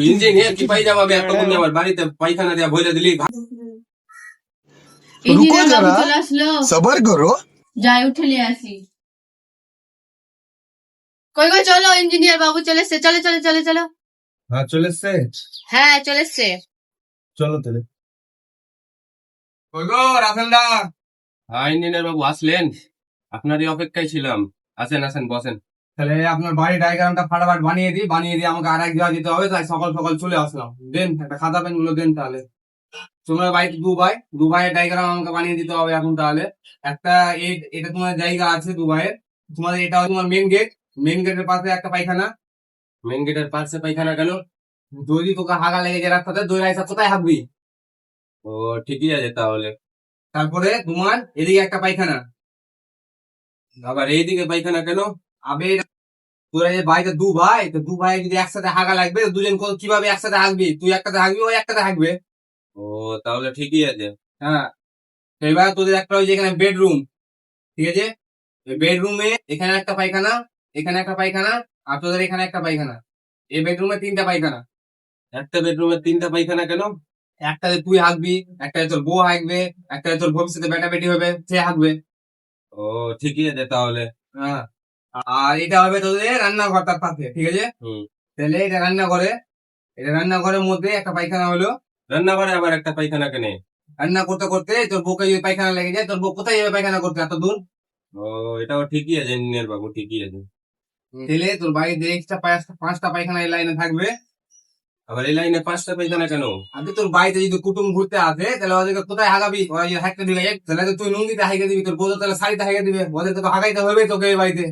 Engineer কি পাইজামা এতক্ষণ আমার বাড়িতে পায়খানা দেয়া ভরে দিলি। रुको ইঞ্জিনিয়ার বাবু जरा চলে আসলো, सबर करो। যাই উঠে নিয়ে আসি। কই কই চলো, ইঞ্জিনিয়ার বাবু চলে এসছে, চলো চলো চলো চলো। হ্যাঁ চলে এসছে, হ্যাঁ চলে এসছে। চলো তাহলে। কই গো রাফেল দা? হ্যাঁ ইঞ্জিনিয়ার বাবু আসলেন, আপনারই অপেক্ষায় ছিলাম। আসেন আসেন বসেন। তাহলে আপনার বাড়ির ডায়াগ্রামটা ফাটাফাট বানিয়ে দিয়ে আমাকে আর এক জায়গা দিতে হবে, তাই সকাল সকাল চলে আসলাম। দেন একটা খাতা পেন গুলো দেন তাহলে। তোমার বাড়িতে দুবাইয়ের ডায়াগ্রাম আমাকে বানিয়ে দিতে হবে এখন তাহলে। একটা এটা তোমার জায়গা আছে দুবাইয়ের, তোমাদের এটা তোমার মেন গেটের পাশে একটা পায়খানা। মেন গেটের পাশে পায়খানা কেন? যদি তোকে হাগা লেগে যায় রাস্তাতে, দই রাইসা কোথায় হাঁকবি? ও ঠিকই আছে তাহলে। তারপরে তোমার এদিকে একটা পায়খানা। আবার এইদিকে পায়খানা কেন? আবে তোরা যে বাড়িতে ভাই, তো ভাই যদি একসাথে হাগা লাগবে, তো দুজন কিভাবে একসাথে হাগবি? তুই একটাতে হাগবি, ওই একটাতে হাগবে। ও তাহলে ঠিকই আছে। হ্যাঁ, তো এবার তোদের একটা ওই যে এখানে বেডরুম, ঠিক আছে? বেডরুমে এখানে একটা পায়খানা, এখানে একটা পায়খানা, আর তোদের এখানে একটা পায়খানা। এই বেডরুমে 3টা পায়খানা। একটা বেডরুমে 3টা পায়খানা কেন? একটাতে তুই হাগবি, একটাতে তোর বউ হাগবে, একটাতে তোর ভবিষ্যতে বেটা বেটি হবে, সে হাগবে। ও ঠিকই আছে তাহলে। হ্যাঁ, আর এটা হবে তোদের রান্নাঘর তার পাশে, ঠিক আছে? হুম, তাহলে এটা রান্নাঘরের মধ্যে একটা পায়খানা হলো। রান্নাঘরে আবার একটা পায়খানা কেন? রান্না করতে করতে তোর বউকে যদি পায়খানা লেগে যায়, তোর বউ কোথায় যাবে পায়খানা করতে এত দূর? ও এটাও ঠিকই আছে ইঞ্জিনিয়ার বাবু, ঠিকই আছে। তাহলে তোর বাড়িতে এক্সট্রা 5টা পায়খানা এই লাইনে থাকবে। আবার এই লাইনে 5টা পায়খানা কেন? আগে তোর বাড়িতে যদি কুটুম ঘুরতে আসে, তাহলে ওদেরকে কোথায় হাগাবি? ওরা যদি হাঁকতে দিলে, তাহলে তো তুই নুঙ্গিতে হাইকে দিবি, তোর বউ তো তাহলে শাড়িতে হাইকে দিবে। ওদেরকে তো হাগাইতে হবে তোকে এই বাড়িতে।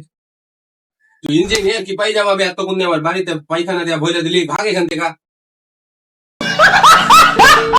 তুই ইঞ্জিনিয়ার কি পায়জামা এতক্ষণ আমার বাড়িতে পায়খানা দেয়া ভরে দিলি, ভাগ এখান থেকে।